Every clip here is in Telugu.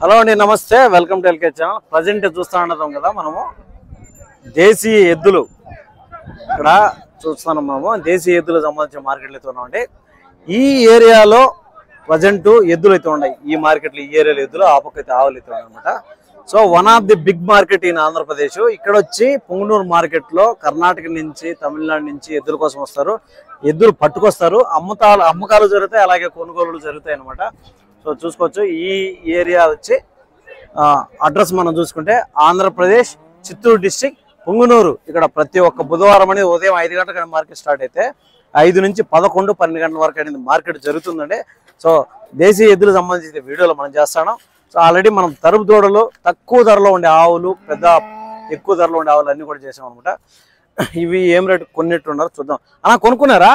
హలో అండి, నమస్తే. Welcome to LK channel. Present చూస్తూ ఉండదాం కదా మనము దేశీయ ఎద్దులు. ఇక్కడ చూస్తున్నాం మనము దేశీయ ఎద్దులకు సంబంధించిన మార్కెట్లు అయితే ఉన్నామండి. ఈ ఏరియాలో ప్రజెంట్ ఎద్దులు అయితే ఉన్నాయి. ఈ మార్కెట్లో ఈ ఏరియాలో ఎద్దులు, ఆ పక్క అయితే ఆవులు అయితే ఉన్నాయి అనమాట. So one of the big market in Andhra Pradesh. ఇక్కడ వచ్చి పొంగనూరు మార్కెట్లో కర్ణాటక నుంచి, తమిళనాడు నుంచి ఎద్దుల కోసం వస్తారు. ఎద్దులు పట్టుకొస్తారు, అమ్మకాలు జరుగుతాయి, అలాగే కొనుగోలు జరుగుతాయి అనమాట. సో చూసుకోవచ్చు. ఈ ఏరియా వచ్చి అడ్రస్ మనం చూసుకుంటే ఆంధ్రప్రదేశ్ చిత్తూరు డిస్ట్రిక్ట్ పొంగనూరు. ఇక్కడ ప్రతి ఒక్క బుధవారం అనేది ఉదయం 5 గంటలకు మార్కెట్ స్టార్ట్ అయితే 5 నుంచి 11, 12 గంటల వరకు అనేది మార్కెట్ జరుగుతుందండి. సో దేశీయ ఎద్దులకు సంబంధించిన వీడియోలో మనం చేస్తాను. సో ఆల్రెడీ మనం తరుపు దూడలు, తక్కువ ధరలో ఉండే ఆవులు, ఎక్కువ ధరలో ఉండే ఆవులు అన్ని కూడా చేసాం అనమాట. ఇవి ఏం రేటు కొన్నట్టున్నారు చూద్దాం. అన్నా కొనుక్కున్నారా?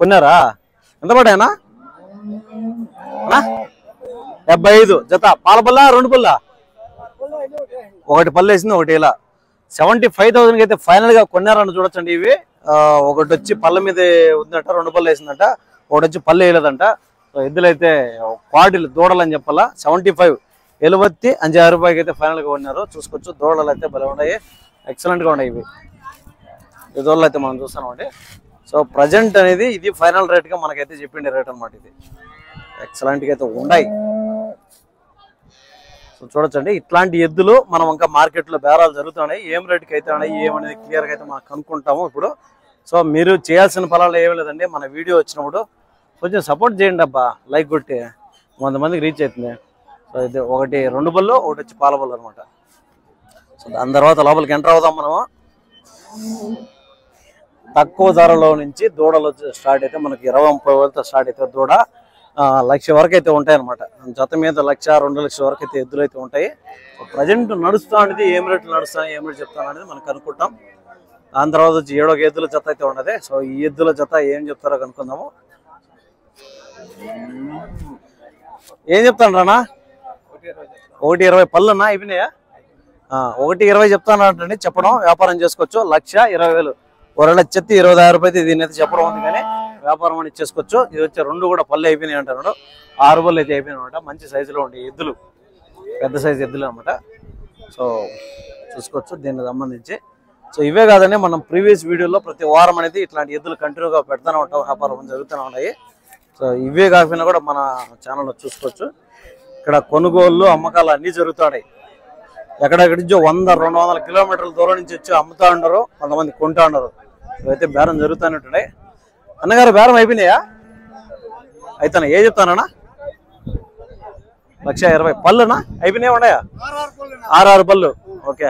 కొన్నారా? ఎంత పడ్డాయనా? 75 జత. పాల పల్ల, 2 పల్ల, ఒకటి పళ్ళు వేసింది, ఒకటి ఇలా 75,000 అయితే ఫైనల్ గా కొన్నారని చూడొచ్చండి. ఇవి ఒకటి వచ్చి పళ్ళ మీద ఉందంట, 2 పళ్ళు వేసిందంట, ఒకటి వచ్చి పళ్ళు వేయలేదంట. సో ఎద్దులైతే క్వాలిటీలు దూడలు అని చెప్పాలా. 75 75,000 రూపాయలకి అయితే ఫైనల్ గా కొన్నారు. చూసుకోవచ్చు. దూడలు అయితే భలే ఉన్నాయి, ఎక్సలెంట్ గా ఉన్నాయి. ఈ దూడలు అయితే మనం చూస్తున్నామండి. సో ప్రజెంట్ అనేది ఇది ఫైనల్ రేట్ గా మనకైతే చెప్పిండే రేట్ అనమాట. ఇది ఎక్సలెంట్ గా అయితే ఉన్నాయి. సో చూడొచ్చండి. ఇట్లాంటి ఎద్దులు మనం ఇంకా మార్కెట్ లో బేరాలు జరుగుతున్నాయి. ఏం రేటుకి అయితే ఉన్నాయి, ఏమనేది క్లియర్ గా అయితే మనం కనుక్కుంటాము ఇప్పుడు. సో మీరు చేయాల్సిన ఫలాలు ఏమీ లేదండి. మన వీడియో వచ్చినప్పుడు కొంచెం సపోర్ట్ చేయండి అబ్బా, లైక్ కొట్టి 100 మందికి రీచ్ అవుతుంది. సో ఇది ఒకటి 2 పళ్ళు, ఒకటి వచ్చి పాల పళ్ళు అనమాట. సో దాని తర్వాత లోపలికి ఎంటర్ అవుదాం మనము. తక్కువ ధరలో నుంచి దూడలు స్టార్ట్ అయితే మనకి 20-30 వేలతో స్టార్ట్ అయితే దూడ 1,00,000 వరకు అయితే ఉంటాయి అనమాట. జత మీద 1,00,000-2 లక్షల వరకు అయితే ఎద్దులు అయితే ఉంటాయి. ప్రజెంట్ నడుస్తా అనేది ఏం రేట్లు నడుస్తాయి, ఏం రేటు చెప్తాను అనేది మనం కనుక్కుంటాం. దాని తర్వాత వచ్చి 7 ఎద్దుల జత అయితే ఉన్నది. సో ఈ ఎద్దుల జత ఏం చెప్తారో కనుక్కుందాము. ఏం చెప్తాను రానా? 1,20 పళ్ళు అన్నా అయిపోయినాయా? 1,20 చెప్తాను అంటే చెప్పడం, వ్యాపారం చేసుకోవచ్చు. 1,20,000 ఒకవేళ చెత్తి 20,000 రూపాయలు దీని అయితే చెప్పడం ఉంది, కానీ వ్యాపారం అని చేసుకోవచ్చు. ఇది వచ్చి 2 కూడా పళ్ళు అయిపోయినాయి అంటున్నాడు. 6 పళ్ళు అయితే అయిపోయినాయి అనమాట. మంచి సైజులో ఉండే ఎద్దులు, పెద్ద సైజు ఎద్దులు అనమాట. సో చూసుకోవచ్చు దీనికి సంబంధించి. సో ఇవే కాదండి, మనం ప్రీవియస్ వీడియోలో ప్రతి వారం అనేది ఇట్లాంటి ఎద్దులు కంటిన్యూగా పెడతానే ఉంటాం, వ్యాపారం జరుగుతూనే ఉన్నాయి. సో ఇవే కాకపోయినా కూడా మన ఛానల్లో చూసుకోవచ్చు. ఇక్కడ కొనుగోళ్ళు, అమ్మకాలు అన్నీ జరుగుతున్నాయి. ఎక్కడెక్కడి నుంచో 100-200 కిలోమీటర్ల దూరం నుంచి వచ్చి అమ్ముతా ఉండరు, కొంతమంది కొంటా ఉండరు. ఇవైతే బేరం జరుగుతున్నట్టున్నాయి. అన్నగారు బేరం అయిపోయినాయా? అయితేనా? ఏ చెప్తానన్నా? 1,20,000 పళ్ళునా అయిపోయినాయి? ఉన్నాయా? 6 పళ్ళు. ఓకే,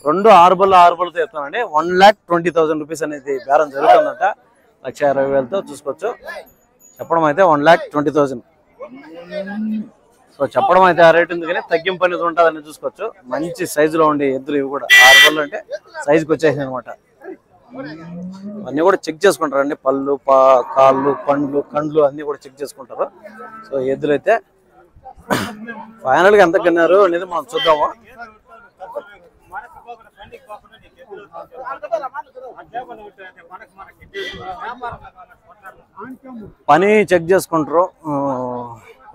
2 6 పళ్ళుతో చెప్తానండి. 1,20,000 రూపీస్ అనేది బేరం జరుగుతుందంట. 1,20,000తో చూసుకోవచ్చు. చెప్పడం అయితే 1,20,000. సో చెప్పడం అయితే ఆ రేట్ ఉంది, కానీ తగ్గింపు అనేది ఉంటుందని చూసుకోవచ్చు. మంచి సైజులో ఉండే ఎద్దులు ఇవి కూడా. 6 పళ్ళు అంటే సైజుకి వచ్చేసాయి అనమాట. అన్నీ కూడా చెక్ చేసుకుంటారండి. పళ్ళు, కాళ్ళు, కండ్లు అన్నీ కూడా చెక్ చేసుకుంటారు. సో ఎద్దులు అయితే ఫైనల్గా ఎంత కన్నారు అనేది మనం చూద్దాము. పని చెక్ చేసుకుంటారు.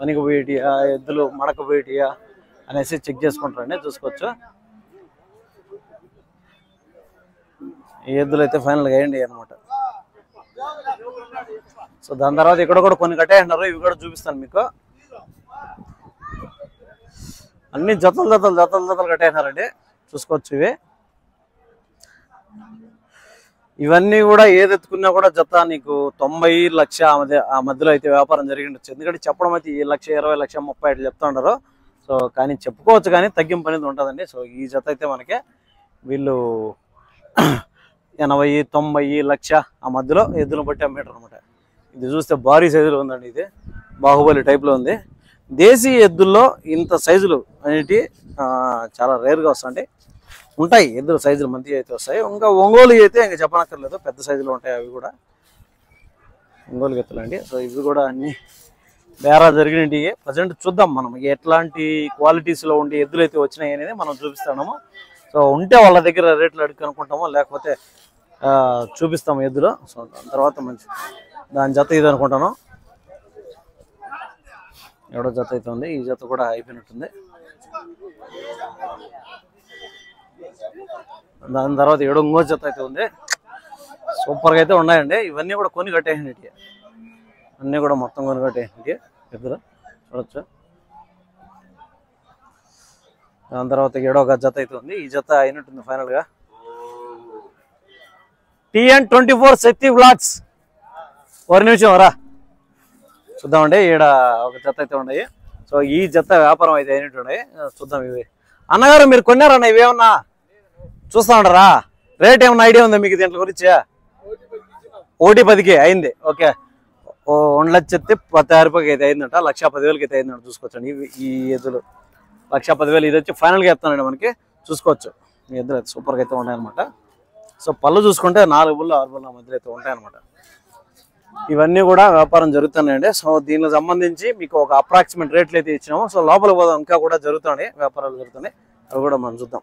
పనికి పోయేటియా ఎద్దులు, మడక పోయేటియా అనేసి చెక్ చేసుకుంటారండి. చూసుకోవచ్చు. ఈ ఎద్దులు అయితే ఫైనల్గా వేయండి అనమాట. సో దాని తర్వాత ఇక్కడ కూడా కొన్ని కట్టేయంటారు, ఇవి కూడా చూపిస్తాను మీకు. అన్ని జతలు కట్టేసినారండి. చూసుకోవచ్చు. ఇవన్నీ కూడా ఏది ఎత్తుకున్నా కూడా జత నీకు 90, 1,00,000 ఆ మధ్యలో అయితే వ్యాపారం జరిగిండొచ్చు. ఎందుకంటే చెప్పడం అయితే 1,20,000, 1,30,000 చెప్తా ఉంటారు. సో కానీ చెప్పుకోవచ్చు, కానీ తగ్గింపు అనేది ఉంటుందండి. సో ఈ జత అయితే మనకి వీళ్ళు 80, 90, 1,00,000 ఆ మధ్యలో ఎద్దులను బట్టి అమ్మేటారు అనమాట. ఇది చూస్తే భారీ సైజులో ఉందండి. ఇది బాహుబలి టైప్లో ఉంది. దేశీయ ఎద్దుల్లో ఇంత సైజులు అనేటివి చాలా రేర్గా ఉంటాయి. ఎద్దుల సైజులు మంచిగా అయితే వస్తాయి. ఇంకా ఒంగోలు అయితే ఇంకా చెప్పనక్కర్లేదు, పెద్ద సైజులో ఉంటాయి. అవి కూడా ఒంగోలు ఎత్తులు అండి. సో ఇవి కూడా అన్ని బేరా జరిగినవి. ప్రజెంట్ చూద్దాం మనం ఎట్లాంటి క్వాలిటీస్లో ఉండే ఎద్దులు అయితే వచ్చినాయి అనేది మనం చూపిస్తున్నాము. సో ఉంటే వాళ్ళ దగ్గర రేట్లు అడిగి అనుకుంటాము, లేకపోతే చూపిస్తాము ఎద్దులు. సో దాని తర్వాత మంచి దాని జత ఇది అనుకుంటాను. ఏడో జత అయితే ఉంది. ఈ జత కూడా అయిపోయినట్టుంది. దాని తర్వాత ఏడో ఇంకో జత అయితే ఉంది. సూపర్గా అయితే ఉన్నాయండి. ఇవన్నీ కూడా కొని కట్టేసినట్టు, అన్నీ కూడా మొత్తం కొని కట్టేసినట్టు ఎద్దులు చూడొచ్చు. దాని తర్వాత ఏడో జత అయితే ఉంది. ఈ జత అయినట్టుంది ఫైనల్ గా. TN24 శక్తి బ్లాక్స్. ఒక నిమిషం రా చూద్దామండి. ఈడ ఒక జత అయితే ఉన్నాయి. సో ఈ జత వ్యాపారం అయితే అయినట్టు ఉన్నాయి. చూద్దాం. ఇవి అన్నగారు మీరు కొన్నారన్న ఇవేమన్నా చూస్తా ఉండరా? రేట్ ఏమన్నా ఐడియా ఉందా మీకు దీంట్లో గురించి? 1,10,000 అయింది. ఓకే, 1,10,10,000 అయితే అయిందంట. 1,10,000 అయితే అయిందంట. చూసుకోవచ్చండి ఈ ఎద్దులు. 1,10,000 ఇది వచ్చి ఫైనల్గా చెప్తానండి మనకి. చూసుకోవచ్చు ఈ ఎద్దులు అయితే సూపర్గా అయితే ఉన్నాయన్నమాట. సో పళ్ళు చూసుకుంటే 4 బుల్ల 6 బుల్ల మధ్యలో అయితే ఉంటాయన్నమాట. ఇవన్నీ కూడా వ్యాపారం జరుగుతున్నాయండి. సో దీనికి సంబంధించి మీకు ఒక అప్రాక్సిమేట్ రేట్లు అయితే ఇచ్చినాము. సో లోపల పోదాం, ఇంకా కూడా జరుగుతున్నాయి, వ్యాపారాలు జరుగుతున్నాయి, అవి కూడా మనం చూద్దాం.